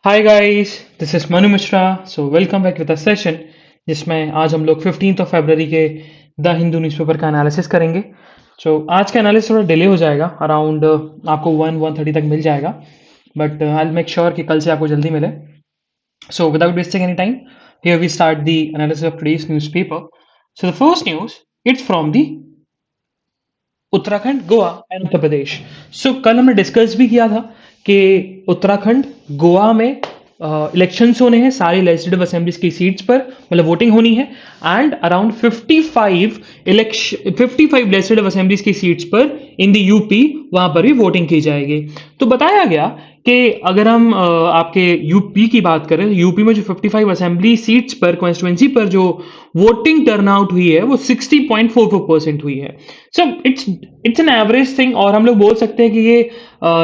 Hi guys, this is Manu Mishra. So welcome back with a session जिसमें आज हम लोग 15 फरवरी के द हिंदू न्यूज़पेपर का एनालिसिस करेंगे। आज का एनालिसिस थोड़ा डिले हो जाएगा, अराउंड आपको 1:30 तक मिल जाएगा, but I will make sure कि कल से आपको जल्दी मिले। So without wasting any time, here we start the analysis of today's newspaper. So the first news, it's from the Uttarakhand, Goa and Uttar Pradesh. कल हमने डिस्कस भी किया था कि उत्तराखंड, गोवा में इलेक्शंस होने हैं सारी लेजिस्लेटिव असेंबलीज की सीट्स पर, मतलब वोटिंग होनी है। एंड अराउंड 55 लेजिस्लेटिव असेंबलीज की सीट्स पर इन द यूपी, वहां पर भी वोटिंग की जाएगी। तो बताया गया कि अगर हम आपके यूपी की बात करें, यूपी में जो 55 असेंबली सीट्स पर, कॉन्स्टिट्यूंसी पर जो वोटिंग टर्नआउट हुई है वो 60.44% हुई है। So it's an average thing, और हम लोग बोल सकते हैं कि ये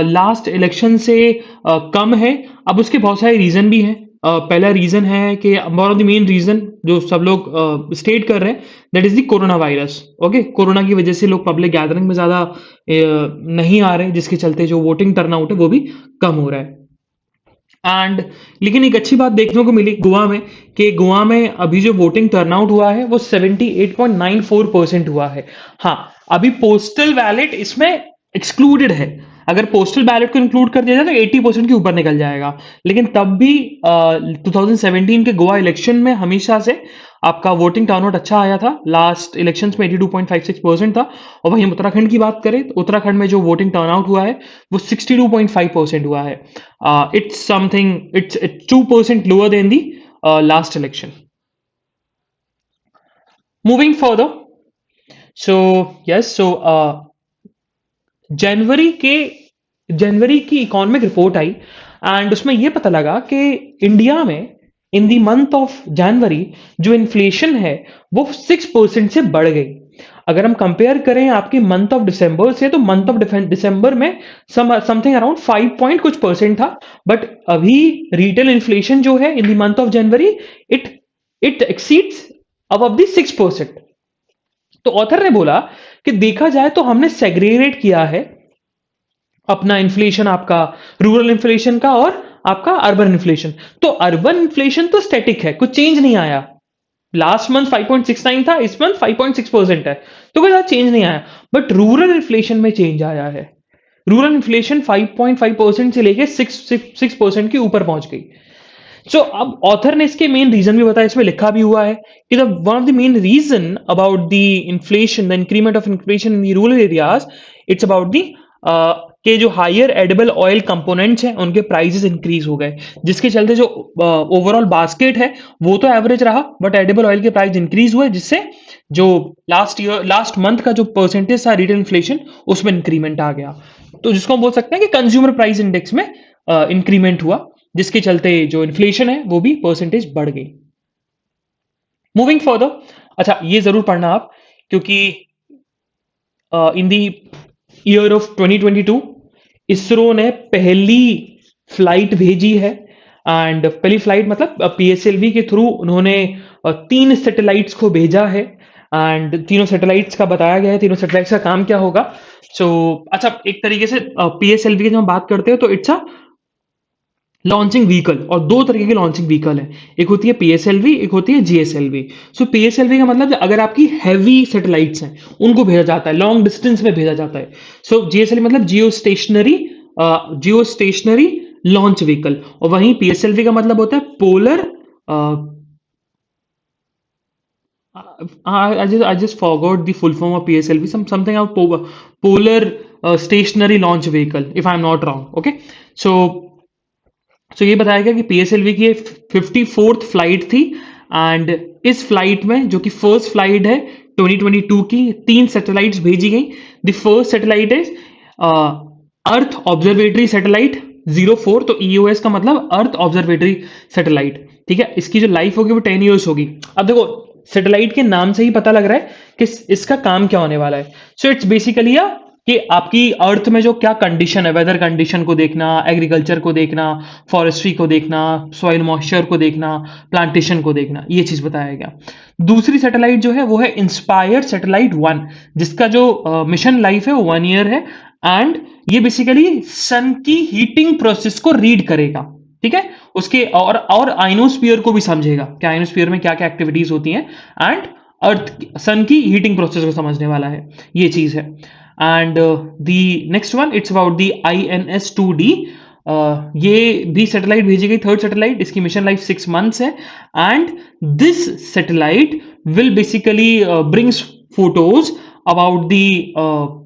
लास्ट इलेक्शन से कम है। अब उसके बहुत सारे रीजन भी हैं। पहला रीजन है कि one of the main reason जो सब लोग स्टेट कर रहे हैं, that is the corona virus. Okay, corona की वजह से लोग पब्लिक गैदरिंग में ज्यादा नहीं आ रहे, जिसके चलते जो वोटिंग टर्नआउट है वो भी कम हो रहा है। एंड लेकिन एक अच्छी बात देखने को मिली गोवा में, कि गोवा में अभी जो वोटिंग टर्नआउट हुआ है वो 78.94% हुआ है। हाँ, अभी पोस्टल बैलेट इसमें एक्सक्लूडेड है। अगर पोस्टल बैलेट को इंक्लूड कर दिया जाए तो 80% के ऊपर निकल जाएगा। लेकिन तब भी 2017 के गोवा इलेक्शन में हमेशा से आपका वोटिंग टर्नआउट अच्छा आया था। लास्ट इलेक्शंस में 82.56% था। और वहीं उत्तराखंड की बात करें तो उत्तराखंड में जो वोटिंग टर्नआउट हुआ है वो 62.5% हुआ है। It's 2% lower than the last election. Moving further, जनवरी के जनवरी की इकोनॉमिक रिपोर्ट आई, एंड उसमें यह पता लगा कि इंडिया में in the month of January जो इन्फ्लेशन है वो 6% से बढ़ गई। अगर हम कंपेयर करें आपके मंथ ऑफ दिसंबर से, तो मंथ ऑफ दिसंबर में समथिंग अराउंड 5 पॉइंट कुछ परसेंट था। बट अभी रिटेल इन्फ्लेशन जो है in the month of January, it it exceeds above the 6%। तो ऑथर ने बोला कि देखा जाए तो हमने सेग्रीगेट किया है अपना इन्फ्लेशन, आपका रूरल इन्फ्लेशन का और आपका अर्बन इन्फ्लेशन। तो अर्बन इन्फ्लेशन तो स्टैटिक है, कुछ चेंज नहीं आया। लास्ट मंथ 5.69 था, इस मंथ 5.6% है, तो कोई ज्यादा चेंज नहीं आया। बट रूरल इन्फ्लेशन में चेंज आया है। रूरल इन्फ्लेशन 5.5% से लेके 6% के ऊपर पहुंच गई। अब ऑथर ने इसके मेन रीजन भी बताया, इसमें लिखा भी हुआ है कि the one of the main reason about the inflation, the increment of inflation in the rural areas, it's about the के जो हायर एडिबल ऑयल कंपोनेंट्स हैं उनके प्राइसेस इंक्रीज हो गए, जिसके चलते जो ओवरऑल बास्केट है वो तो एवरेज रहा, बट एडिबल ऑयल के प्राइस इंक्रीज हुए, जिससे जो लास्ट मंथ का जो परसेंटेज था रिटेल इन्फ्लेशन, उसमें इंक्रीमेंट आ गया। तो जिसको हम बोल सकते हैं कि कंज्यूमर प्राइस इंडेक्स में इंक्रीमेंट हुआ, जिसके चलते जो इन्फ्लेशन है वो भी परसेंटेज बढ़ गई। मूविंग फर्दर, अच्छा ये जरूर पढ़ना आप, क्योंकि इन दी ईयर ऑफ 2022 इसरो ने पहली फ्लाइट भेजी है। एंड पहली फ्लाइट मतलब पीएसएलवी के थ्रू उन्होंने 3 सैटेलाइट्स को भेजा है। एंड तीनों सैटेलाइट्स का बताया गया है तीनों सैटेलाइट्स का काम क्या होगा। अच्छा, एक तरीके से पीएसएलवी की जब हम बात करते हैं तो इट्स अ लॉन्चिंग व्हीकल, और दो तरीके की लॉन्चिंग व्हीकल है, एक होती है पीएसएलवी, एक होती है जीएसएलवी। पीएसएलवी का मतलब अगर आपकी हैवी सैटेलाइट्स हैं उनको भेजा जाता है, लॉन्ग डिस्टेंस में भेजा जाता है। जीएसएलवी मतलब जियो स्टेशनरी लॉन्च व्हीकल, और वहीं पीएसएलवी का मतलब होता है polar, I just forgot the full form of PSLV. Something of polar stationary launch vehicle, if I'm not wrong. Okay, so ये बताया गया कि पीएसएलवी की 54th फ्लाइट थी। एंड इस फ्लाइट में, जो कि फर्स्ट फ्लाइट है 2022 की, 3 सैटेलाइट्स भेजी गई। The first satellite is earth observatory satellite 04, तो ईओएस का मतलब अर्थ ऑब्जर्वेटरी सैटेलाइट। ठीक है, इसकी जो लाइफ होगी वो 10 ईयर्स होगी। अब देखो, सैटेलाइट के नाम से ही पता लग रहा है कि इसका काम क्या होने वाला है। इट्स बेसिकली कि आपकी अर्थ में जो क्या कंडीशन है, वेदर कंडीशन को देखना, एग्रीकल्चर को देखना, फॉरेस्ट्री को देखना, सॉइल मॉइस्चर को देखना, प्लांटेशन को देखना, ये चीज बताया गया। दूसरी सैटेलाइट जो है वो है इंस्पायर सैटेलाइट 1, जिसका जो मिशन लाइफ है वो 1 ईयर है। एंड ये बेसिकली सन की हीटिंग प्रोसेस को रीड करेगा। ठीक है, उसके और आइनोस्फीयर को भी समझेगा कि आइनोस्फीयर में क्या क्या एक्टिविटीज होती हैं, एंड अर्थ सन की हीटिंग प्रोसेस को समझने वाला है, ये चीज है। And the next one it's about the INS-2D। ये भी सैटेलाइट भेजी गई, थर्ड सैटेलाइट, इसकी मिशन लाइफ 6 मंथ्स है। And this satellite will basically brings photos about the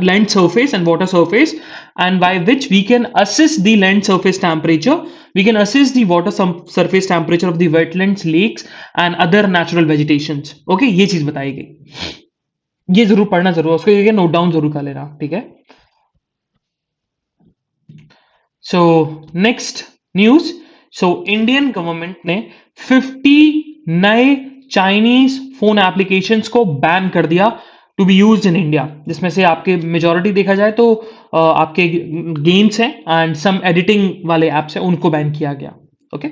land surface and water surface, and by which we can assess the land surface temperature, we can assess the water surface temperature of the wetlands, lakes and other natural vegetations। Okay, ये चीज बताई गई, ये जरूर पढ़ना, जरूर उसको note down जरूर कर लेना, ठीक है। So next news, so Indian government ने 50 नए चाइनीज फोन एप्लीकेशंस को बैन कर दिया to be used in India, जिसमें से आपके मेजॉरिटी देखा जाए तो आपके गेम्स हैं एंड सम एडिटिंग वाले एप्स हैं, उनको बैन किया गया। ओके,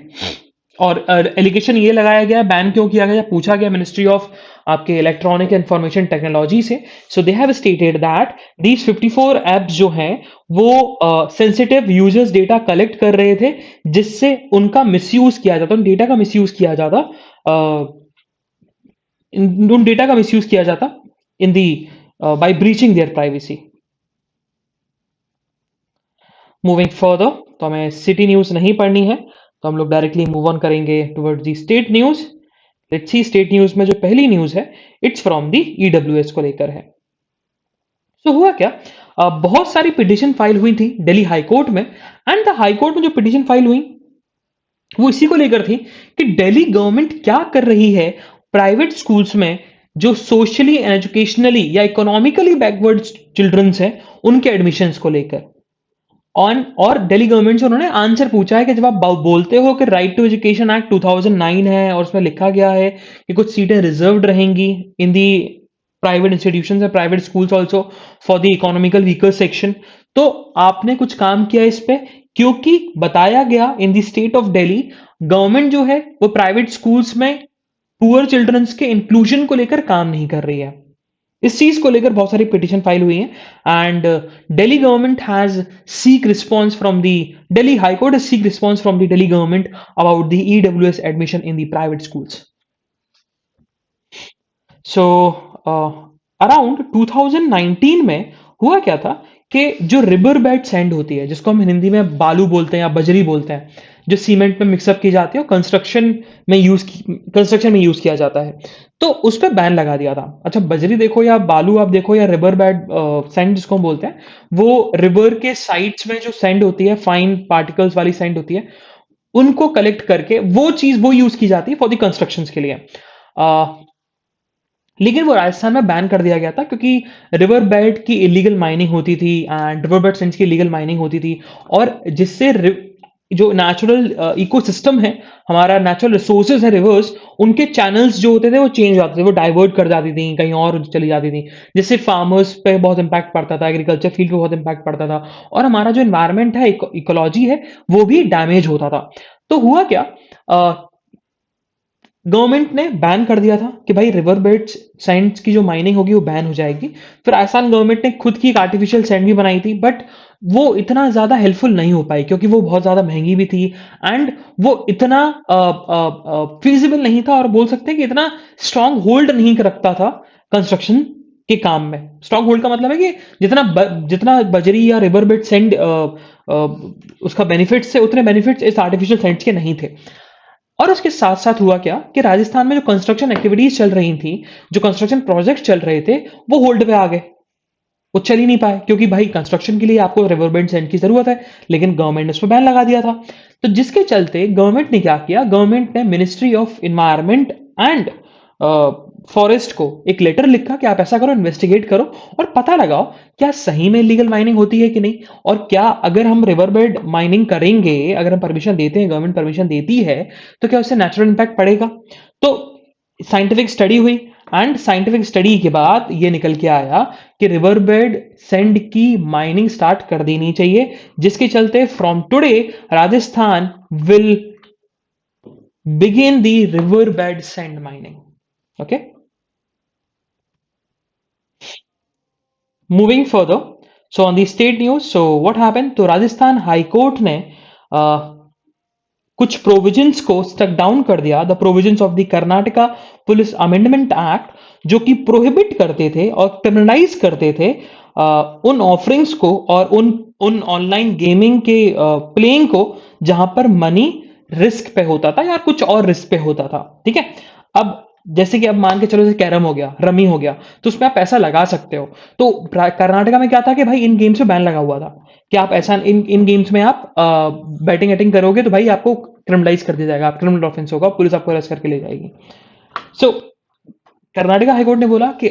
और एलिगेशन ये लगाया गया, बैन क्यों किया गया, पूछा गया मिनिस्ट्री ऑफ आपके इलेक्ट्रॉनिक इंफॉर्मेशन टेक्नोलॉजी से। So they have stated that these 54 apps जो हैं वो सेंसिटिव यूजर्स डेटा कलेक्ट कर रहे थे, जिससे उनका मिसयूज किया जाता, उन डेटा का मिसयूज किया जाता, उन डेटा का मिसयूज किया जाता in the by breaching their privacy. Moving further, तो हमें सिटी न्यूज नहीं पढ़नी है, तो हम लोग डायरेक्टली मूव ऑन करेंगे towards the state news. Let's see, state news में जो पहली न्यूज है इट्स फ्रॉम दी EWS को लेकर है। तो हुआ क्या, बहुत सारी पिटिशन फाइल हुई थी दिल्ली हाई कोर्ट में, एंड द हाई कोर्ट में जो पिटिशन फाइल हुई वो इसी को लेकर थी कि दिल्ली गवर्नमेंट क्या कर रही है प्राइवेट स्कूल्स में जो सोशली एंड एजुकेशनली या इकोनॉमिकली बैकवर्ड चिल्ड्रंस हैं उनके एडमिशंस को लेकर। ऑन और दिल्ली गवर्नमेंट से उन्होंने आंसर पूछा है कि जब आप बोलते हो कि राइट टू एजुकेशन एक्ट 2009 है और उसमें लिखा गया है कि कुछ सीटें रिजर्व्ड रहेंगी in the private institutions and private schools also for the economical weaker section, तो आपने कुछ काम किया इस पे, क्योंकि बताया गया in the state of Delhi government जो है वो प्राइवेट स्कूल्स में पुअर चिल्ड्रंस के इंक्लूजन को लेकर काम नहीं कर रही है। इस चीज को लेकर बहुत सारी पिटिशन फाइल हुई है, and Delhi government has seek response from the Delhi high court has seek response from the Delhi government about the EWS admission in the private schools. So around 2019 में हुआ क्या था कि जो रिवर बेड सैंड होती है, जिसको हम हिंदी में बालू बोलते हैं या बजरी बोलते हैं, जो सीमेंट में मिक्सअप की जाती है और कंस्ट्रक्शन में यूज किया जाता है, तो उस पर बैन लगा दिया था। अच्छा, बजरी देखो या बालू आप देखो या रिवर बेड सैंड जिसको हम बोलते हैं, वो रिवर के साइड्स में जो सैंड होती है, फाइन पार्टिकल्स वाली सैंड होती है, उनको कलेक्ट करके वो चीज वो यूज की जाती है फॉर द कंस्ट्रक्शन के लिए। लेकिन वो राजस्थान में बैन कर दिया गया था क्योंकि रिवर बेड की इलीगल माइनिंग होती थी एंड रिवर बेड सेंस की इलीगल माइनिंग होती थी, और जिससे जो नेचुरल इकोसिस्टम है, हमारा नेचुरल रिसोर्सेज है रिवर्स, उनके चैनल्स जो होते थे वो चेंज हो जाते थे, वो डाइवर्ट कर जाती थी, कहीं और चली जाती थी, जिससे फार्मर्स पे बहुत इंपैक्ट पड़ता था, एग्रीकल्चर फील्ड पे बहुत इंपैक्ट पड़ता था, और हमारा जो इन्वायरमेंट है, इकोलॉजी है, वो भी डैमेज होता था। तो हुआ क्या, गवर्नमेंट ने बैन कर दिया था कि भाई रिवर बेड सैंड की जो माइनिंग होगी वो बैन हो जाएगी। फिर राजस्थान गवर्नमेंट ने खुद की एक आर्टिफिशियल सैंड भी बनाई थी, बट वो इतना ज्यादा हेल्पफुल नहीं हो पाई क्योंकि वो बहुत ज्यादा महंगी भी थी, एंड वो इतना फिजिबल नहीं था, और बोल सकते हैं कि इतना स्ट्रांग होल्ड नहीं रखता था कंस्ट्रक्शन के काम में। स्ट्रांग होल्ड का मतलब है कि जितना बजरी या रिवर बेड सैंड उसका बेनिफिट्स है, उतने बेनिफिट्स इस आर्टिफिशियल सैंड के नहीं थे। और उसके साथ साथ हुआ क्या कि राजस्थान में जो कंस्ट्रक्शन एक्टिविटीज चल रही थी, जो कंस्ट्रक्शन प्रोजेक्ट चल रहे थे, वो होल्ड पे आ गए, वो चल ही नहीं पाए, क्योंकि भाई कंस्ट्रक्शन के लिए आपको रिवर बेड सैंड की जरूरत है, लेकिन गवर्नमेंट ने उस पर बैन लगा दिया था। तो जिसके चलते गवर्नमेंट ने क्या किया, गवर्नमेंट ने ministry of environment and forest को एक लेटर लिखा कि आप ऐसा करो, इन्वेस्टिगेट करो और पता लगाओ क्या सही में इलीगल माइनिंग होती है कि नहीं, और क्या अगर हम रिवर बेड माइनिंग करेंगे, अगर हम परमिशन देते हैं, गवर्नमेंट परमिशन देती है, तो क्या उससे नेचुरल इंपैक्ट पड़ेगा। तो साइंटिफिक स्टडी हुई, एंड साइंटिफिक स्टडी के बाद ये निकल के आया कि रिवर बेड सैंड की माइनिंग स्टार्ट कर देनी चाहिए, जिसके चलते from today Rajasthan will begin the river bed sand mining. Okay, moving further, so on the state news, so what happened, तो राजस्थान हाई कोर्ट ने कुछ प्रोविजंस को स्टक डाउन कर दिया, the provisions of the Karnataka police amendment act, जो कि prohibit करते थे और क्रिमिनलाइज करते थे उन ऑफरिंग्स को और उन उन ऑनलाइन गेमिंग के प्लेइंग को जहां पर मनी रिस्क पे होता था या कुछ और रिस्क पे होता था। ठीक है, अब जैसे कि अब मान के चलो जैसे कैरम हो गया, रमी हो गया, तो उसमें आप पैसा लगा सकते हो। तो कर्नाटका में क्या था कि भाई इन गेम्स में बैन लगा हुआ था कि आप ऐसा इन इन गेम्स में आप बैटिंग एटिंग करोगे तो भाई आपको क्रिमिनलाइज कर दिया जाएगा, आप क्रिमिनल ऑफेंस होगा, पुलिस आपको अरेस्ट करके ले जाएगी। सो कर्नाटका हाईकोर्ट ने बोला कि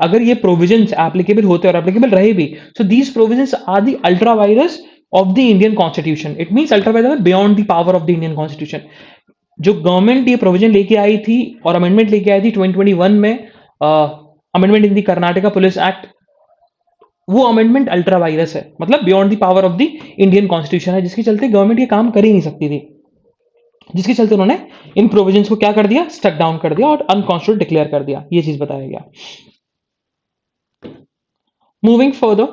अगर ये प्रोविजंस एप्लीकेबल होते और एप्लीकेबल रहे भी, so these provisions are the ultra vires of the Indian constitution. It means ultra vires beyond the power of the Indian constitution. जो गवर्नमेंट ये प्रोविजन लेके आई थी और अमेंडमेंट लेके आई थी 2021 में, amendment in the Karnataka police act, वो अमेंडमेंट अल्ट्रा वायरस है, मतलब beyond the power of the Indian constitution है, जिसके चलते गवर्नमेंट ये काम कर ही नहीं सकती थी, जिसके चलते उन्होंने इन प्रोविजंस को क्या कर दिया, स्टक डाउन कर दिया और अनकॉन्स्टिट्यूशनल डिक्लेयर कर दिया। ये चीज बताया गया। मूविंग फर्दर,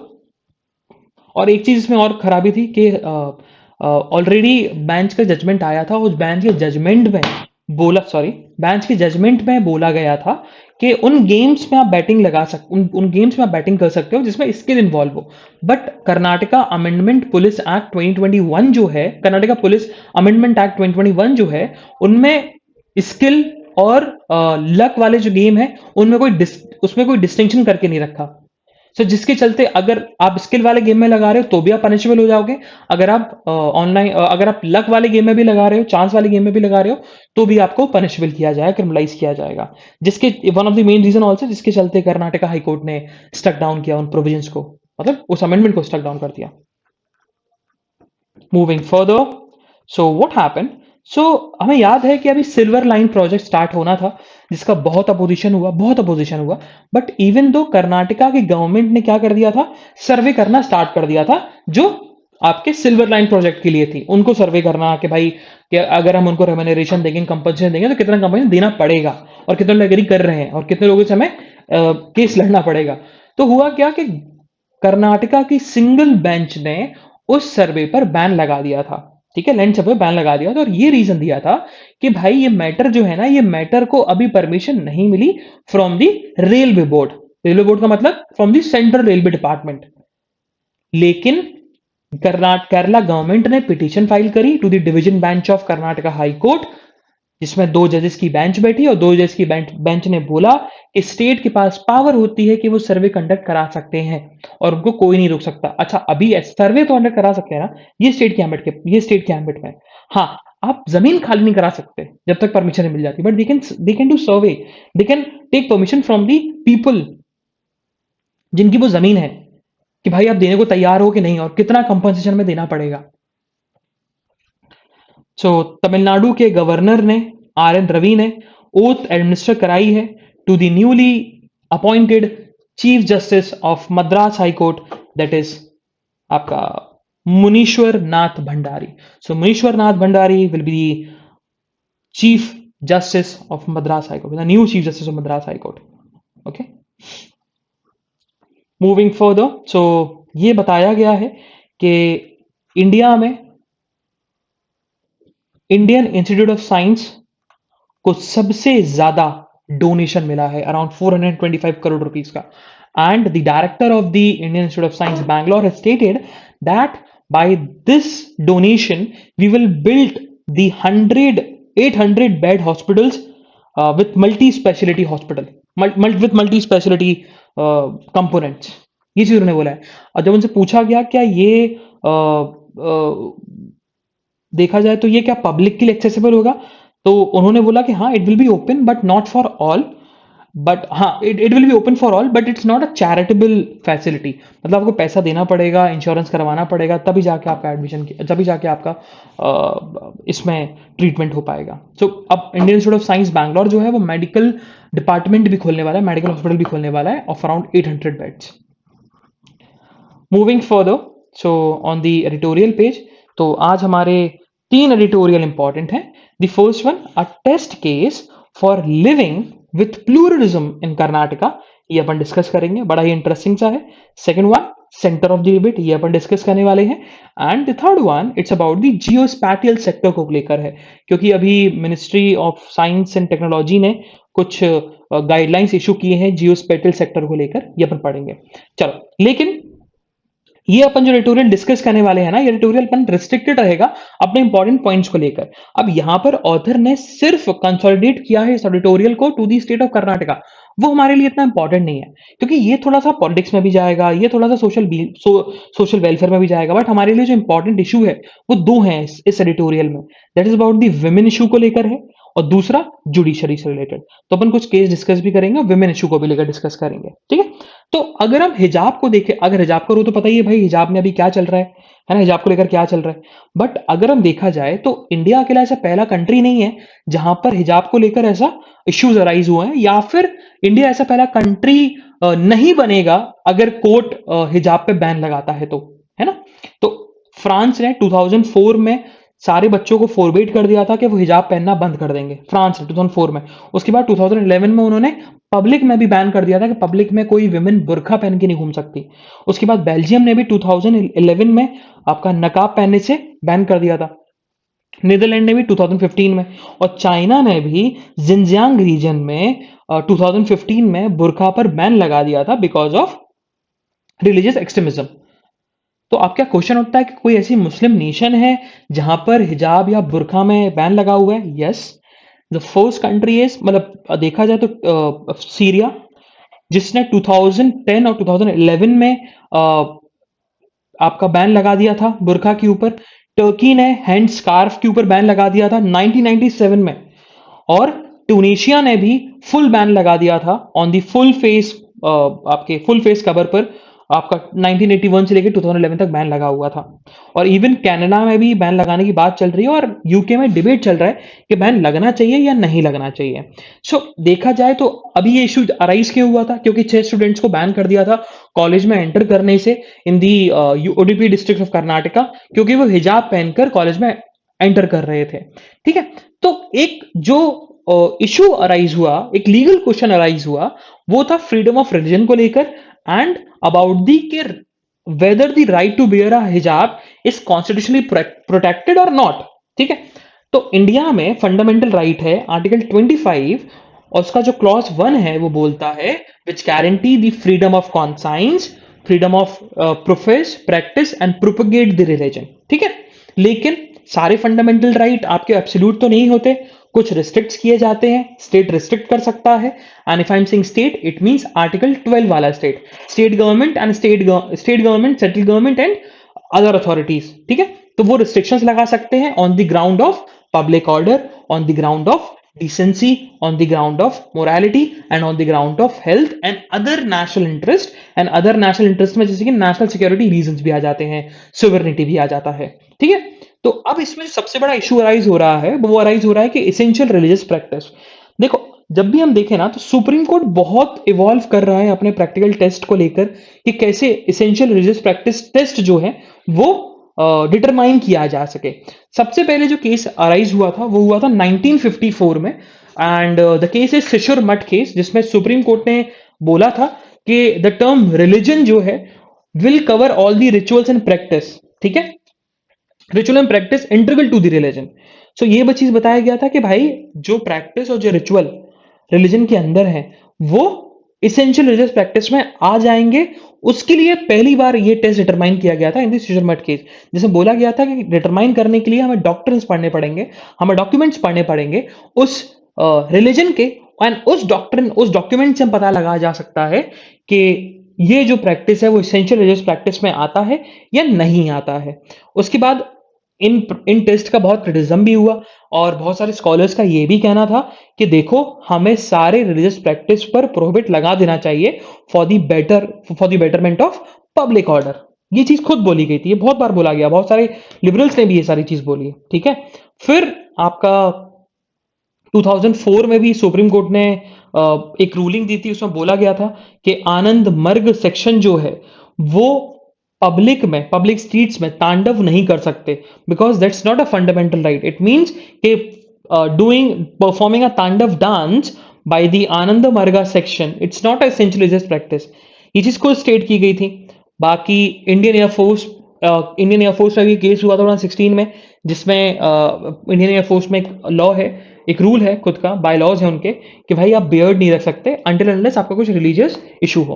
और एक चीज इसमें और खराबी थी कि ऑलरेडी बेंच का जजमेंट आया था, उस बेंच के जजमेंट में बेंच के जजमेंट में बोला गया था कि उन गेम्स में आप बैटिंग लगा सकते, उन गेम्स में आप बैटिंग कर सकते हो जिसमें स्किल इन्वॉल्व हो। But Karnataka amendment police act 2021 जो है, कर्नाटका पुलिस अमेंडमेंट एक्ट 2021 जो है, उनमें स्किल और लक वाले जो गेम है उसमें कोई डिस्टिंक्शन करके नहीं रखा। सो जिसके चलते अगर आप स्किल वाले गेम में लगा रहे हो तो भी आप पनिशेबल हो जाओगे, अगर आप अगर आप लक वाले गेम में भी लगा रहे हो, चांस वाले गेम में भी लगा रहे हो, तो भी आपको पनिशेबल किया जाएगा, क्रिमिनलाइज किया जाएगा। जिसके one of the main reason also जिसके चलते कर्नाटका हाईकोर्ट ने स्टक डाउन किया उन प्रोविजंस को, मतलब उस अमेंडमेंट को स्टक डाउन कर दिया। Moving further, so what happened, so हमें याद है कि अभी सिल्वर लाइन प्रोजेक्ट स्टार्ट होना था, जिसका बहुत अपोजिशन हुआ, बट इवन दो कर्नाटका की गवर्नमेंट ने क्या कर दिया था, सर्वे करना स्टार्ट कर दिया था, जो आपके सिल्वर लाइन प्रोजेक्ट के लिए थी, उनको सर्वे करना कि भाई कि अगर हम उनको रेम्यूनरेशन देंगे, कंपनसेशन देंगे, तो कितना कंपनसेशन देना पड़ेगा और कितने लोग एग्री कर रहे हैं और कितने लोगों से हमें केस लड़ना पड़ेगा। तो हुआ क्या कि कर्नाटका की सिंगल बेंच ने उस सर्वे पर बैन लगा दिया था। ठीक है, लैंड सर्वे बैन लगा दिया था और ये रीजन दिया था कि भाई ये मैटर जो है ना, ये मैटर को अभी परमिशन नहीं मिली from the railway board. Railway board का मतलब from the central railway department. लेकिन केरला गवर्नमेंट ने पिटीशन फाइल करी to the division bench of Karnataka high court, जिसमें 2 जजेस की बेंच बैठी और 2 जजेस की बेंच ने बोला कि स्टेट के पास पावर होती है कि वो सर्वे कंडक्ट करा सकते हैं और उनको कोई नहीं रोक सकता। अच्छा, अभी सर्वे तो कंडक्ट करा सकते हैं ना, ये स्टेट के एम्बिट में। हाँ, आप जमीन खाली नहीं करा सकते जब तक परमिशन नहीं मिल जाती, but they can do survey, they can take permission from the people जिनकी वो जमीन है, कि भाई आप देने को तैयार हो कि नहीं और कितना कंपनसेशन में देना पड़ेगा। सो तमिलनाडु के गवर्नर ने RN रवि ने ओथ एडमिनिस्टर कराई है to the newly appointed chief justice of Madras high court, that is आपका Munishwar Nath Bhandari. So Munishwar Nath Bhandari will be chief justice of Madras high court, the new chief justice of Madras high court. Okay, moving further, so ये बताया गया है कि India में Indian institute of science को सबसे ज्यादा डोनेशन मिला है, अराउंड 425 करोड़ रुपीस का। And the director of the Indian institute of science Bangalore has stated that by this donation we will build the 800 bed hospitals with multi speciality hospital with multi speciality components. ये चीज उन्होंने बोला है। और जब उनसे पूछा गया क्या ये देखा जाए तो ये क्या पब्लिक के लिए एक्सेसिबल होगा, तो उन्होंने बोला कि हाँ, it will be open but not for all, but हाँ it will be open for all but it's not a charitable facility. मतलब आपको पैसा देना पड़ेगा, इंश्योरेंस करवाना पड़ेगा, तभी जाके आपका एडमिशन, तभी जाके आपका इसमें ट्रीटमेंट हो पाएगा। सो अब Indian institute of science Bangalore जो है वो मेडिकल डिपार्टमेंट भी खोलने वाला है, मेडिकल हॉस्पिटल भी खोलने वाला है of around 800 beds. Moving further, so on the editorial page, तो आज हमारे 3 एडिटोरियल इंपॉर्टेंट हैं। The first one, a test case for living with pluralism in Karnataka, ये अपन डिस्कस करेंगे, बड़ा ही इंटरेस्टिंग सा है। Second one, centre of the debate, ये अपन डिस्कस करने वाले हैं। And the third one, it's about the geospatial sector को लेकर है, क्योंकि अभी ministry of science and technology ने कुछ गाइडलाइंस इशू किए हैं जियोस्पैटियल सेक्टर को लेकर, ये अपन पढ़ेंगे। चलो, लेकिन ये अपन जो ट्यूटोरियल डिस्कस करने वाले हैं ना, ये ट्यूटोरियल अपन रिस्ट्रिक्टेड रहेगा अपने इंपॉर्टेंट पॉइंट्स को लेकर। अब यहां पर ऑथर ने सिर्फ कंसोलिडेट किया है इस एडिटोरियल को to the state of Karnataka, वो हमारे लिए इतना इंपॉर्टेंट नहीं है, क्योंकि ये थोड़ा सा पॉलिटिक्स में भी जाएगा, ये थोड़ा सा सोशल वेलफेयर में भी जाएगा, बट हमारे लिए जो इंपॉर्टेंट इशू है वो दो हैं इस एडिटोरियल में। That is about the women issue को लेकर है, और दूसरा जुडिशरी से रिलेटेड। तो अपन कुछ केस डिस्कस भी करेंगे, विमेन इशू को भी लेकर डिस्कस करेंगे, ठीक है। तो अगर हम हिजाब को देखें, अगर हिजाब करो तो पता ही है भाई हिजाब में अभी क्या चल रहा है ना, हिजाब को लेकर क्या चल रहा है। बट अगर हम देखा जाए तो इंडिया अकेला ऐसा पहला कंट्री नहीं है जहां पर हिजाब को लेकर ऐसा इश्यूज अराइज हुए हैं, या फिर इंडिया ऐसा पहला कंट्री नहीं बनेगा अगर कोर्ट हिजाब पे बैन लगाता है तो, है ना। तो फ्रांस ने 2004 में सारे बच्चों को फोरबिड कर दिया था कि वो हिजाब पहनना बंद कर देंगे, फ्रांस ने 2004 में। उसके बाद 2011 में उन्होंने पब्लिक में भी बैन कर दिया था कि पब्लिक में कोई विमेन बुर्खा पहन के नहीं घूम सकती। उसके बाद बेल्जियम ने भी 2011 में आपका नकाब पहनने से बैन कर दिया था, नीदरलैंड ने भी 2015 में, और चाइना ने भी जिनजियांग रीजन में 2015 में बुर्खा पर बैन लगा दिया था बिकॉज ऑफ रिलीजियस एक्सट्रीमिज्म। तो आपका क्वेश्चन उठता है कि कोई ऐसी मुस्लिम नेशन है जहां पर हिजाब या बुर्खा में बैन लगा हुआ है? Yes, the first country is, मतलब देखा जाए तो सीरिया, जिसने 2010 और 2011 में आपका बैन लगा दिया था बुर्खा के ऊपर। टर्की ने हैंड स्कार्फ के ऊपर बैन लगा दिया था 1997 में, और ट्यूनीशिया ने भी फुल बैन लगा दिया था ऑन दी फुल फेस, आपके फुल फेस कवर पर आपका 1981 से लेकर 2011 तक बैन लगा हुआ था। और इवन कनाडा में भी बैन लगाने की बात चल रही है, और यूके में डिबेट चल रहा है कि बैन लगना चाहिए या नहीं लगना चाहिए। सो देखा जाए तो अभी ये इशू अराइज क्यों हुआ था, क्योंकि 6 स्टूडेंट्स को बैन कर दिया था कॉलेज में एंटर करने से इन दी ओडीपी डिस्ट्रिक्ट ऑफ कर्नाटका, क्योंकि वो हिजाब पहनकर कॉलेज में एंटर कर रहे थे, ठीक है। तो एक जो इशू अराइज हुआ, एक लीगल क्वेश्चन अराइज हुआ, वो था फ्रीडम ऑफ रिलीजन को लेकर, एंड अबाउट दी के whether the right to bear a hijab is constitutionally protected or not, ठीक है। तो इंडिया में फंडामेंटल राइट है आर्टिकल 25, और उसका जो क्लॉज 1 है वो बोलता है which guarantee the freedom of conscience, freedom of profess, practice and propagate the religion, ठीक है। लेकिन सारे फंडामेंटल राइट आपके एब्सोल्यूट तो नहीं होते, कुछ रिस्ट्रिक्ट किए जाते हैं, स्टेट रिस्ट्रिक्ट कर सकता है। And if I am saying state, it means article 12 वाला state, state government and state government, central government and other authorities, ठीक है। तो वो रिस्ट्रिक्शंस लगा सकते हैं on the ground of public order, on the ground of decency, on the ground of morality and on the ground of health and other national interest, and other national interest में जैसे कि national security reasons भी आ जाते हैं, sovereignty भी आ जाता है, ठीक है। तो अब इसमें सबसे बड़ा इशू अराइज हो रहा है, वो अराइज हो रहा है कि essential religious practice। देखो, जब भी हम देखें ना तो सुप्रीम कोर्ट बहुत इवॉल्व कर रहा है अपने प्रैक्टिकल टेस्ट को लेकर कि कैसे essential religious practice टेस्ट जो है वो डिटरमाइन किया जा सके। सबसे पहले जो केस अराइज हुआ था वो हुआ था 1954 में, एंड द केस इज शिशुर मठ केस, जिसमें सुप्रीम कोर्ट ने बोला था कि द टर्म रिलीजन जो है will cover all the rituals and practice, ठीक है, ritual and practice integral to the religion. So ये चीज बताया गया था कि भाई जो प्रैक्टिस और जो रिचुअल रिलीजन के अंदर है वो इसेंशियल रिलीजियस प्रैक्टिस में आ जाएंगे। उसके लिए पहली बार ये टेस्ट डिटरमाइन किया गया था इन दिस मठ केस, जिसमें बोला गया था कि डिटरमाइन करने के लिए हमें डॉक्ट्रिन्स पढ़ने पड़ेंगे, हमें डॉक्यूमेंट्स पढ़ने पड़ेंगे उस रिलीजन के, एंड उस डॉक्यूमेंट से हम पता लगा जा सकता है कि ये जो प्रैक्टिस है वो इसेंशियल रिलीजियस प्रैक्टिस में आता है या नहीं आता है। उसके बाद इन टेस्ट का बहुत क्रिटिसिज्म भी हुआ, और बहुत सारे स्कॉलर्स का ये भी कहना था कि देखो हमें सारे रिलीजियस प्रैक्टिस पर प्रोहिबिट लगा देना चाहिए for the betterment of public order. ये चीज खुद बोली गई थी, ये बहुत बार बोला गया, बहुत सारे लिबरल्स ने भी ये सारी चीज बोली है, ठीक है। फिर आपका 2004 में भी सुप्रीम कोर्ट ने एक रूलिंग दी थी, उसमें बोला गया था कि आनंद मर्ग सेक्शन जो है वो पब्लिक स्ट्रीट्स में तांडव नहीं कर सकते, because that's not a fundamental right. It means कि परफॉर्मिंग अ तांडव dance by the Ananda Marga section, it's not an essential religious practice. ये चीज को स्टेट की गई थी. बाकी इंडियन एयरफोर्स में भी केस हुआ था 2016 में, जिसमें इंडियन एयरफोर्स में एक लॉ है, एक रूल है खुद का, बाय लॉज है उनके, कि भाई आप बियर्ड नहीं रख सकते अंटिल अनलेस आपका कुछ रिलीजियस इशू हो.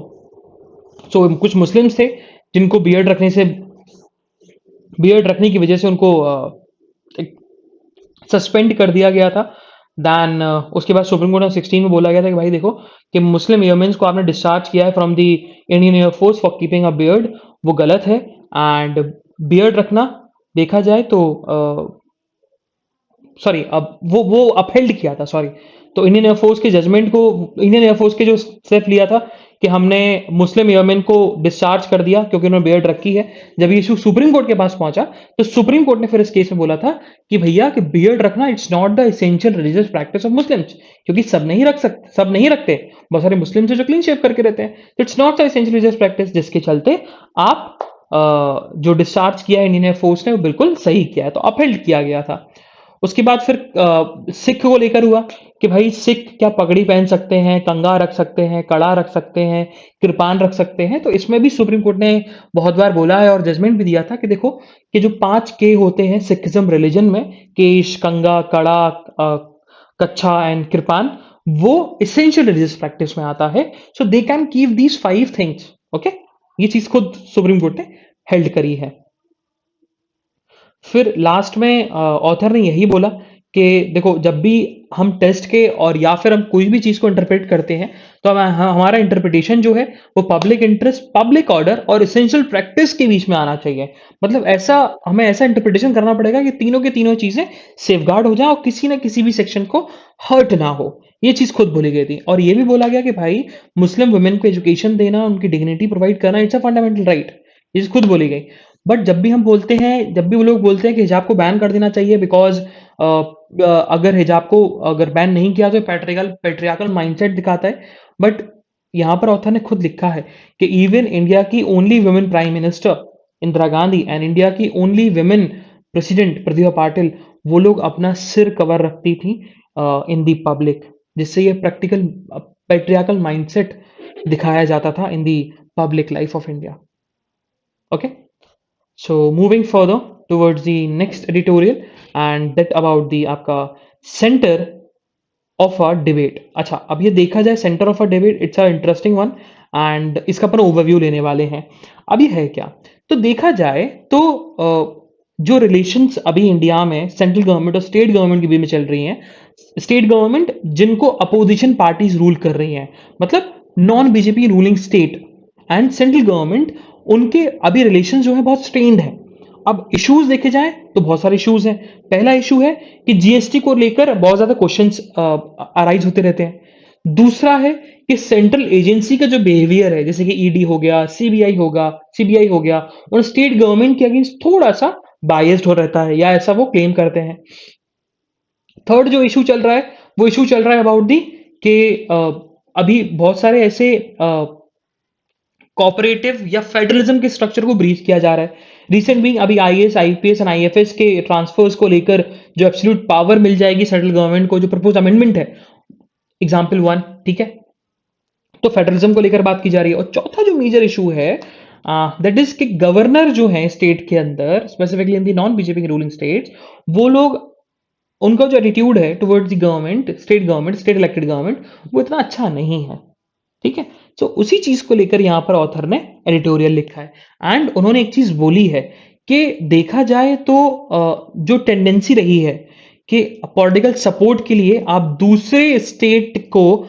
सो कुछ मुस्लिम्स थे जिनको बियर्ड रखने की वजह से उनको सस्पेंड कर दिया गया था. देन उसके बाद सुप्रीम कोर्ट ने 16 में बोला गया था कि भाई देखो कि मुस्लिम एयरमेन्स को आपने डिस्चार्ज किया है from the Indian air force for keeping a beard, वो गलत है. एंड बियर्ड रखना देखा जाए तो सॉरी, अब वो अपहेल्ड किया था, सॉरी. तो इंडियन एयरफोर्स के जजमेंट को, इंडियन एयरफोर्स के जो स्टेप लिया था कि हमने मुस्लिम एयरमैन को डिस्चार्ज कर दिया क्योंकि उन्होंने बियर्ड रखी है, जब ये इशू सुप्रीम कोर्ट के पास पहुंचा तो सुप्रीम कोर्ट ने फिर इस केस में बोला था कि भैया कि बियर्ड रखना it's not the essential religious practice of Muslims, क्योंकि सब नहीं रखते, बहुत सारे मुस्लिम से जो क्लीन शेव करके रहते हैं, तो it's not the essential religious practice, जिसके चलते आप जो डिस्चार्ज किया है इंडियन एयरफोर्स ने वो बिल्कुल सही किया है, तो अपहेल्ड किया गया था. उसके बाद फिर सिख को लेकर हुआ कि भाई सिख क्या पगड़ी पहन सकते हैं, कंगा रख सकते हैं, कड़ा रख सकते हैं, कृपान रख सकते हैं. तो इसमें भी सुप्रीम कोर्ट ने बहुत बार बोला है और जजमेंट भी दिया था कि देखो कि जो 5 के होते हैं सिखिज्म रिलीजन में, केश, कंगा, कड़ा, कच्छा एंड कृपान, वो इसेंशियल रिलीजियस प्रैक्टिस में आता है. So they can keep these 5 things. Okay, ये चीज खुद सुप्रीम कोर्ट ने हेल्ड करी है. फिर लास्ट में ऑथर ने यही बोला कि देखो जब भी हम टेस्ट के और या फिर हम कोई भी चीज को इंटरप्रेट करते हैं तो हमारा इंटरप्रिटेशन जो है वो पब्लिक इंटरेस्ट, पब्लिक ऑर्डर और एसेंशियल प्रैक्टिस के बीच में आना चाहिए. मतलब हमें ऐसा इंटरप्रिटेशन करना पड़ेगा कि तीनों के तीनों चीजें सेफगार्ड हो जाए और किसी ना किसी भी सेक्शन को हर्ट ना हो. ये चीज खुद बोली गई थी. और ये भी बोला गया कि भाई मुस्लिम वुमेन को एजुकेशन देना, उनकी डिग्निटी प्रोवाइड करना, इट्स अ फंडामेंटल राइट. ये चीज खुद बोली गई. बट जब भी वो लोग बोलते हैं कि हिजाब को बैन कर देना चाहिए बिकॉज अगर बैन नहीं किया तो पैट्रियार्कल माइंडसेट दिखाता है. बट यहां पर ऑथर ने खुद लिखा है कि इवन इंडिया की only women prime minister Indira Gandhi and India की only women president Pratibha Patil, वो लोग अपना सिर कवर रखती थी इन दी पब्लिक, जिससे ये प्रैक्टिकल पैट्रियार्कल माइंडसेट दिखाया जाता था in the public life of India. Okay, so moving further towards the next editorial and that about the आपका center of a debate. अच्छा, अब ये देखा जाए center of a debate, it's a interesting one and इसका अपन overview लेने वाले हैं. अब ये है क्या, तो देखा जाए तो जो रिलेशंस अभी इंडिया में सेंट्रल गवर्नमेंट और स्टेट गवर्नमेंट के बीच में चल रही हैं, स्टेट गवर्नमेंट जिनको अपोजिशन पार्टीज रूल कर रही हैं, मतलब non BJP ruling state and central government, उनके अभी रिलेशन जो है बहुत स्ट्रेन्ड है. अब इश्यूज देखे जाए तो बहुत सारे इश्यूज हैं. पहला इशू है कि जीएसटी को लेकर बहुत ज्यादा क्वेश्चंस अराइज होते रहते हैं. दूसरा है कि सेंट्रल एजेंसी का जो बिहेवियर है, जैसे कि ईडी हो गया, सीबीआई हो गया, और स्टेट गवर्नमेंट के अगेंस्ट थोड़ा सा बायस्ड हो रहता है, या ऐसा वो क्लेम करते हैं. थर्ड जो इशू चल रहा है वो इशू चल रहा है अबाउट दी कि अभी बहुत सारे ऐसे कोऑपरेटिव या फेडरलिज्म के स्ट्रक्चर को ब्रीच किया जा रहा है. रिसेंट भी अभी आईएएस, आईपीएस एंड आईएफएस के ट्रांसफर्स को लेकर जो एब्सोल्यूट पावर मिल जाएगी सेंट्रल गवर्नमेंट को, जो प्रपोज अमेंडमेंट है, एग्जाम्पल 1, ठीक है, तो फेडरलिज्म को लेकर बात की जा रही है. और चौथा जो मेजर इशू है दैट इज कि गवर्नर जो है स्टेट के अंदर, specifically in the non BJP ruling states, वो लोग, उनका जो एटीट्यूड है towards the government, state elected government, वो इतना अच्छा नहीं है. ठीक है, तो उसी चीज को लेकर यहां पर ऑथर ने एडिटोरियल लिखा है. एंड उन्होंने एक चीज बोली है कि देखा जाए तो जो टेंडेंसी रही है कि पॉलिटिकल सपोर्ट के लिए आप दूसरे स्टेट को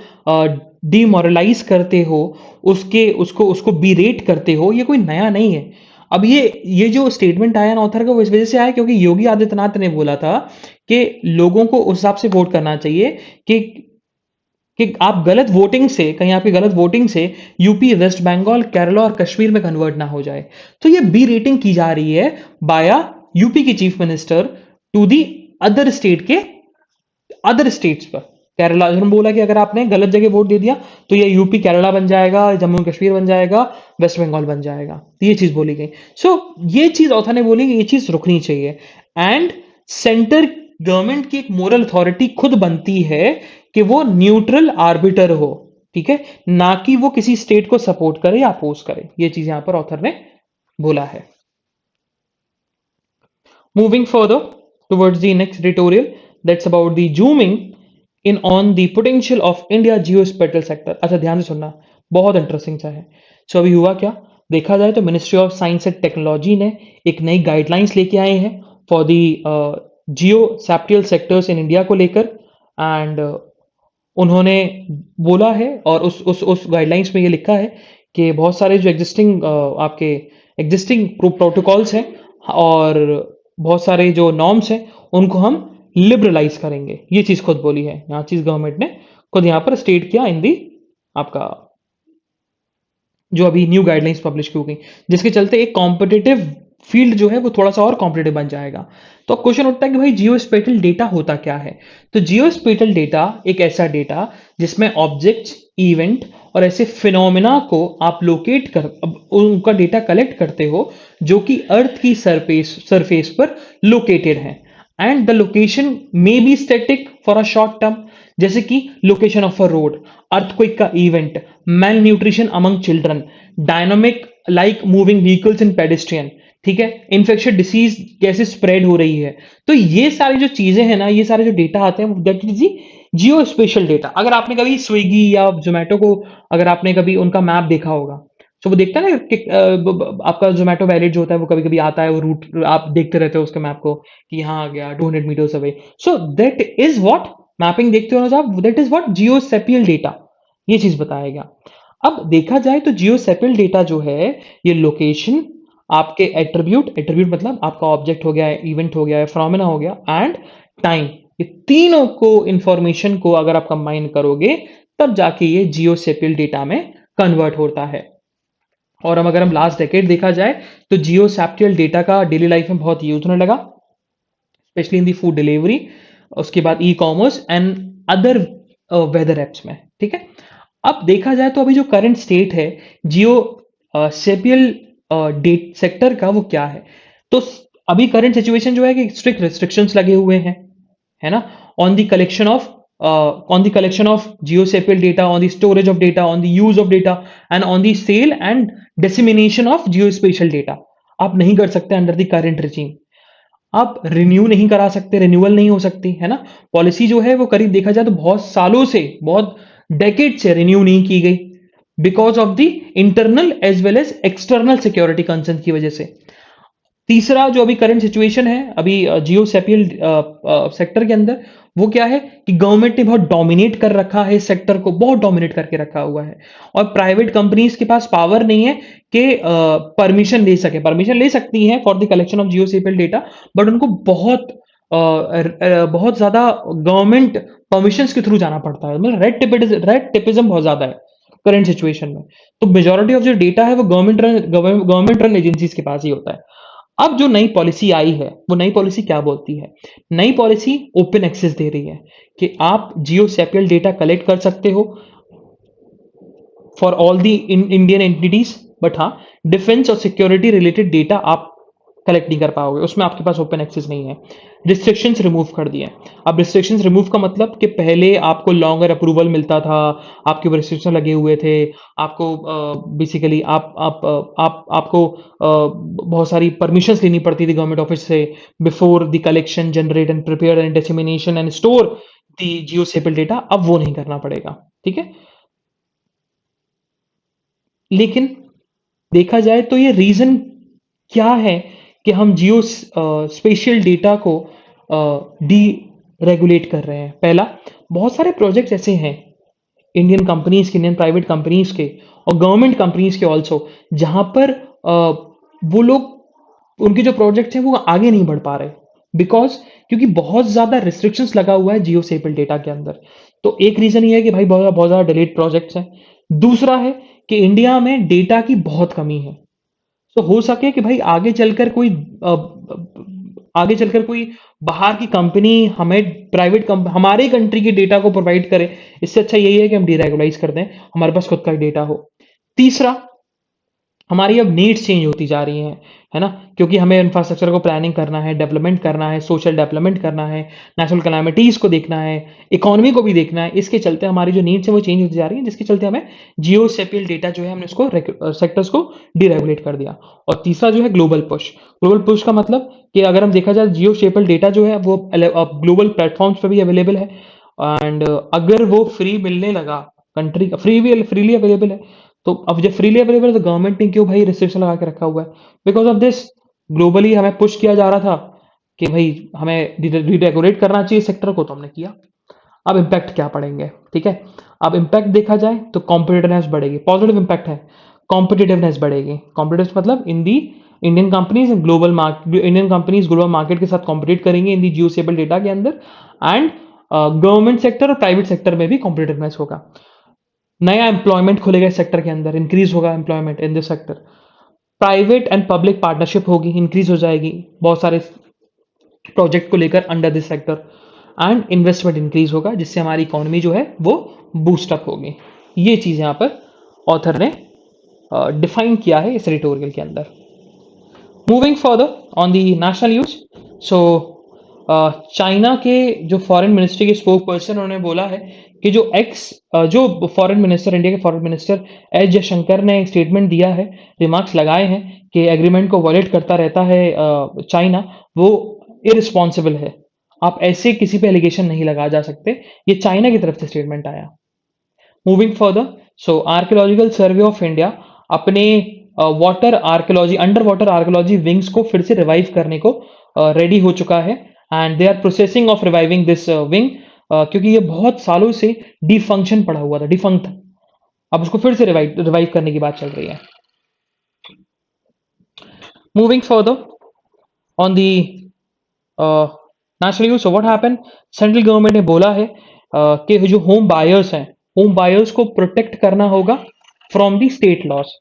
डिमोरलाइज करते हो, उसको बीरेट करते हो, ये कोई नया नहीं है. अब ये जो स्टेटमेंट आया ना ऑथर का, वो इस वजह से आया क्योंकि योगी आदित्यनाथ ने बोला था कि लोगों को उस हिसाब से वोट करना चाहिए कि आप गलत वोटिंग से, कहीं आपकी गलत वोटिंग से यूपी, वेस्ट बंगाल, केरला और कश्मीर में कन्वर्ट ना हो जाए. तो ये बी रेटिंग की जा रही है बाया यूपी की chief minister to the other states पर. केरला, उन्होंने बोला कि अगर आपने गलत जगह वोट दे दिया तो ये यूपी केरला बन जाएगा, जम्मू कश्मीर बन जाएगा, वेस्ट बंगाल बन जाएगा. तो ये चीज बोली गई. सो ये चीज ऑथर ने बोली कि ये चीज रुकनी चाहिए. एंड सेंटर गवर्नमेंट की एक मोरल अथॉरिटी खुद बनती है कि वो न्यूट्रल आर्बिटर हो, ठीक है, ना कि वो किसी स्टेट को सपोर्ट करे या अपोज करे। ये चीज यहां पर ऑथर ने बोला है। Moving further towards the next editorial, that's about the zooming in on the potential of India geospatial sector। अच्छा ध्यान से सुनना, बहुत इंटरेस्टिंग सा है। सो अभी हुआ क्या, देखा जाए तो ministry of science and technology ने एक नई गाइडलाइंस लेके आए हैं for the geospatial sectors in India को लेकर। एंड उन्होंने बोला है और उस गाइडलाइंस में ये लिखा है कि बहुत सारे जो एग्जिस्टिंग आपके एग्जिस्टिंग प्रोटोकॉल्स हैं और बहुत सारे जो नॉर्म्स हैं उनको हम लिबरलाइज करेंगे। ये चीज खुद बोली है, यहाँ चीज गवर्नमेंट ने खुद यहाँ पर स्टेट किया इन दी आपका जो अभी न्यू गाइडलाइंस पब्लिश की गई, जिसके चलते एक कॉम्पिटिटिव फील्ड जो है वो थोड़ा सा और कॉम्पिटिटिव बन जाएगा। तो क्वेश्चन उठता है कि भाई जियो स्पेटियल डेटा होता क्या है। तो जियो स्पेटियल डेटा एक ऐसा डेटा जिसमें ऑब्जेक्ट्स, इवेंट और ऐसे फिनोमिना को आप लोकेट कर उनका डेटा कलेक्ट करते हो जो कि अर्थ की सरफेस पर लोकेटेड है। And the location may be static for a short term, जैसे कि location of a road, earthquake का event, malnutrition among children, dynamic like moving vehicles in pedestrian, ठीक है, इन्फेक्शन डिसीज कैसे स्प्रेड हो रही है। तो ये सारी जो चीजें हैं ना, ये सारे जो डेटा आते हैं that is Jio special data. अगर आपने कभी स्विगी या जोमेटो को अगर आपने कभी उनका मैप देखा होगा, तो वो देखता है ना कि आपका जोमेटो वैलिड जो होता है वो कभी कभी आता है, वो रूट आप देखते रहते हो उसके मैप को कि यहाँ आ गया 200 meters away. So that is what mapping देखते हो ना आप, that is what geospatial data, ये चीज बताया गया। अब देखा जाए तो जियोसेपियल डेटा जो है ये लोकेशन, आपके एट्रीब्यूट मतलब आपका ऑब्जेक्ट हो गया है, इवेंट हो गया है, फिनोमेना हो गया, एंड टाइम, ये तीनों को इंफॉर्मेशन को अगर आप कंबाइन करोगे तब जाके ये जियोसेपियल डेटा में कन्वर्ट होता है। और हम अगर हम लास्ट डेकेड देखा जाए तो जियो सैप्टियल डेटा का डेली लाइफ में बहुत यूज होने लगा, specially in the food delivery, उसके बाद e commerce and other weather apps में, ठीक है। अब देखा जाए तो अभी जो करंट स्टेट है जियो सेपियल डेट सेक्टर का वो क्या है। तो अभी करंट सिचुएशन जो है कि स्ट्रिक्ट रिस्ट्रिक्शंस लगे हुए हैं, है ना, on the collection of geospatial data, on the storage of data, on the use of data, and on the sale and dissemination of geospatial data। आप नहीं कर सकते अंडर द करंट रिजीम, आप रिन्यू नहीं करा सकते, रिन्यूअल नहीं हो सकती, है ना। पॉलिसी जो है वो करीब देखा जाए तो बहुत सालों से, बहुत डेकेड से रिन्यू नहीं की गई because of the internal as well as external security concern की वजह से। तीसरा जो अभी करंट सिचुएशन है अभी जियो सेपियल सेक्टर के अंदर, वो क्या है कि गवर्नमेंट ने बहुत डोमिनेट कर रखा है इस सेक्टर को, बहुत डोमिनेट करके रखा हुआ है, और प्राइवेट कंपनीज के पास पावर नहीं है कि परमिशन ले सके। परमिशन ले सकती हैं for the collection of geospatial data, but उनको बहुत ज्यादा गवर्नमेंट परमिशन के थ्रू जाना पड़ता है, मतलब रेड टिपिज्म बहुत ज्यादा है करंट सिचुएशन में। तो मेजोरिटी ऑफ जो डेटा है वो गवर्नमेंट रन एजेंसीज के पास ही होता है। अब जो नई पॉलिसी आई है वो नई पॉलिसी क्या बोलती है, नई पॉलिसी ओपन एक्सेस दे रही है कि आप जियो सेपियल डेटा कलेक्ट कर सकते हो for all the Indian entities, but हाँ डिफेंस और सिक्योरिटी रिलेटेड डेटा आप कलेक्ट नहीं कर पाओगे, उसमें आपके पास ओपन एक्सेस नहीं है। रिस्ट्रिक्शंस रिमूव कर दिए। अब रिस्ट्रिक्शंस रिमूव का मतलब कि पहले आपको लॉन्गर अप्रूवल मिलता था, आपके ऊपर रिस्ट्रिक्शन लगे हुए थे, आपको बेसिकली आपको बहुत सारी परमिशंस लेनी पड़ती थी गवर्नमेंट ऑफिस से before the collection, generate and prepare and dissemination and store the geospatial data. अब वो नहीं करना पड़ेगा, ठीक है। लेकिन देखा जाए तो ये रीजन क्या है कि हम जियो स्पेशियल डेटा को डी रेगुलेट कर रहे हैं। पहला, बहुत सारे प्रोजेक्ट्स ऐसे हैं इंडियन कंपनीज के, इंडियन प्राइवेट कंपनीज के और गवर्नमेंट कंपनीज के ऑल्सो, जहां पर वो लोग उनके जो प्रोजेक्ट्स हैं वो आगे नहीं बढ़ पा रहे बिकॉज क्योंकि बहुत ज्यादा रिस्ट्रिक्शंस लगा हुआ है जियो सेपियल डेटा के अंदर। तो एक रीजन ये है कि भाई बहुत ज्यादा डिलेड प्रोजेक्ट्स हैं। दूसरा है कि इंडिया में डेटा की बहुत कमी है। तो हो सके कि भाई आगे चलकर कोई बाहर की कंपनी हमें हमारे कंट्री के डेटा को प्रोवाइड करे, इससे अच्छा यही है कि हम डीरेगुलाइज कर दें, हमारे पास खुद का डेटा हो। तीसरा, हमारी अब नीड्स चेंज होती जा रही हैं, है ना? क्योंकि हमें इंफ्रास्ट्रक्चर को प्लानिंग करना है, डेवलपमेंट करना है, सोशल डेवलपमेंट करना है, नेचुरल कैलामिटीज़ को देखना है, इकोनॉमी को भी देखना है। इसके चलते हमारी जो नीड्स हैं वो चेंज होती जा रही हैं, जिसके चलते हमें जियो स्पेटियल डेटा जो है हमने उसको सेक्टर्स को डीरेगुलेट कर दिया। और तीसरा जो है ग्लोबल पुश। ग्लोबल पुश का मतलब कि अगर हम देखा जाए जियो स्पेटियल डेटा जो है वो ग्लोबल प्लेटफॉर्म्स पे भी अवेलेबल है, एंड अगर वो फ्री मिलने लगा, कंट्री फ्रीली अवेलेबल है, तो अब जब फ्रीली अवेलेबल है तो गवर्नमेंट ने क्यों भाई रिस्ट्रिक्शन लगा के रखा हुआ है? बिकॉज ऑफ दिस ग्लोबली हमें पुश किया जा रहा था कि भाई हमें रीडेकोरेट करना चाहिए सेक्टर को, तो हमने किया। अब इम्पैक्ट क्या पड़ेंगे, ठीक है? अब इम्पैक्ट देखा जाए तो कॉम्पिटिटिवनेस बढ़ेगी, पॉजिटिव इम्पैक्ट है। कॉम्पिटिटिवनेस बढ़ेगी, कॉम्पिटिटिव मतलब इन दी इंडियन कंपनीज ग्लोबल मार्केट के साथ कॉम्पिटिट करेंगे इन दी जियो स्टेबल डेटा के अंदर, एंड गवर्नमेंट सेक्टर और प्राइवेट सेक्टर में भी कॉम्पिटिटिवनेस होगा। नया एम्प्लॉयमेंट खुलेगा इस सेक्टर के अंदर, इंक्रीज होगा employment in this sector. Private and public partnership होगी, इंक्रीज हो जाएगी बहुत सारे प्रोजेक्ट को लेकर under this sector, and investment increase होगा, जिससे हमारी इकोनॉमी जो है वो बूस्टअप होगी। ये चीज यहां पर ऑथर ने डिफाइन किया है इस एडिटोरियल के अंदर। Moving further on the national news, so China के जो फॉरेन मिनिस्ट्री के स्पोक पर्सन उन्होंने बोला है कि जो फॉरेन मिनिस्टर, इंडिया के फॉरेन मिनिस्टर एस जयशंकर ने एक स्टेटमेंट दिया है, रिमार्क्स लगाए हैं कि एग्रीमेंट को वॉलेट करता रहता है चाइना, वो इरिस्पॉन्सिबल है। आप ऐसे किसी पे एलिगेशन नहीं लगा जा सकते। ये चाइना की तरफ से स्टेटमेंट आया। Moving further, so archaeological survey of India अपने water archaeology, under water archaeology wings को फिर से रिवाइव करने को रेडी हो चुका है, and they are processing of reviving this wing, क्योंकि ये बहुत सालों से डिफंक्शन पड़ा हुआ था, डिफंक्ट था। अब उसको फिर से रिवाइव करने की बात चल रही है। Moving further on the national news, so what happen, central government ने बोला है कि जो होम बायर्स हैं, होम बायर्स को प्रोटेक्ट करना होगा फ्रॉम दी स्टेट लॉस,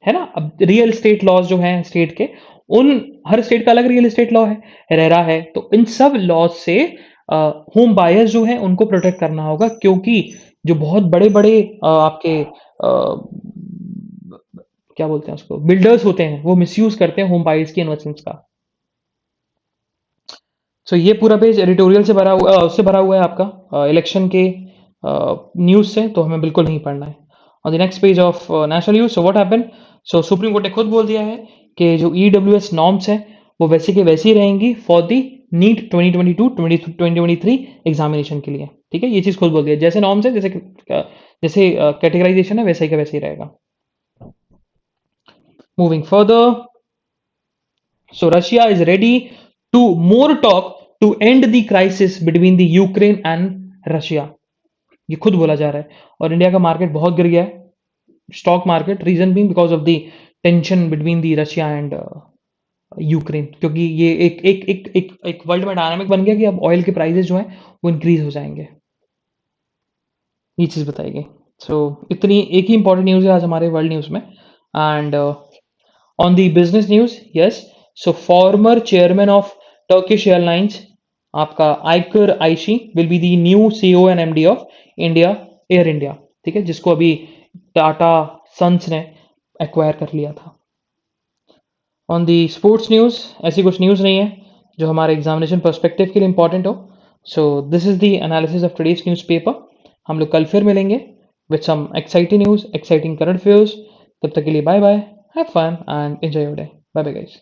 है ना? अब रियल स्टेट लॉज जो हैं स्टेट के, उन हर स्टेट का अलग रियल एस्टेट लॉ है, रेरा है, तो इन सब लॉज से होम बायर्स जो हैं उनको प्रोटेक्ट करना होगा, क्योंकि जो बहुत बड़े बड़े आपके क्या बोलते हैं उसको, बिल्डर्स होते हैं, वो मिसयूज करते हैं होम बायर्स की इन्वेस्टमेंट्स का। सो ये पूरा पेज एडिटोरियल से भरा हुआ, उससे भरा हुआ है आपका इलेक्शन के न्यूज से, तो हमें बिल्कुल नहीं पढ़ना है। On the next page of national news, so what happen, so supreme court ने खुद बोल दिया है कि जो ईडब्ल्यूएस नॉर्म्स हैं वो वैसे के वैसी रहेंगी फॉर द नीट 2022-2023 एग्जामिनेशन के लिए, ठीक है? ये चीज खुद बोल दिया, जैसे नॉर्म्स है, जैसे कैटेगराइजेशन है, वैसे ही का वैसे ही रहेगा। Moving further, so Russia is ready to more talk to end the crisis between the Ukraine and Russia. ये खुद बोला जा रहा है, और इंडिया का मार्केट बहुत गिर गया है, stock market, reason being because of the tension between the Russia and Ukraine, क्योंकि ये एक वर्ल्ड में डायनामिक बन गया कि अब ऑयल के प्राइसेस जो हैं वो इंक्रीज हो जाएंगे। ये चीज बताई गई। सो इतनी एक ही इंपॉर्टेंट न्यूज है आज हमारे वर्ल्ड न्यूज में। And on the business news, yes, so former chairman of Turkish Airlines, आपका Ilker Ayci, will be the new CEO and MD of India Air India, ठीक है, जिसको अभी टाटा सन्स ने एक्वायर कर लिया था। ऑन दी स्पोर्ट्स न्यूज, ऐसी कुछ न्यूज नहीं है जो हमारे एग्जामिनेशन पर्सपेक्टिव के लिए इंपॉर्टेंट हो। So this is the analysis of today's news paper. हम लोग कल फिर मिलेंगे with some exciting news, exciting current affairs. तब तक के लिए bye bye, have fun and enjoy your day. Bye bye guys.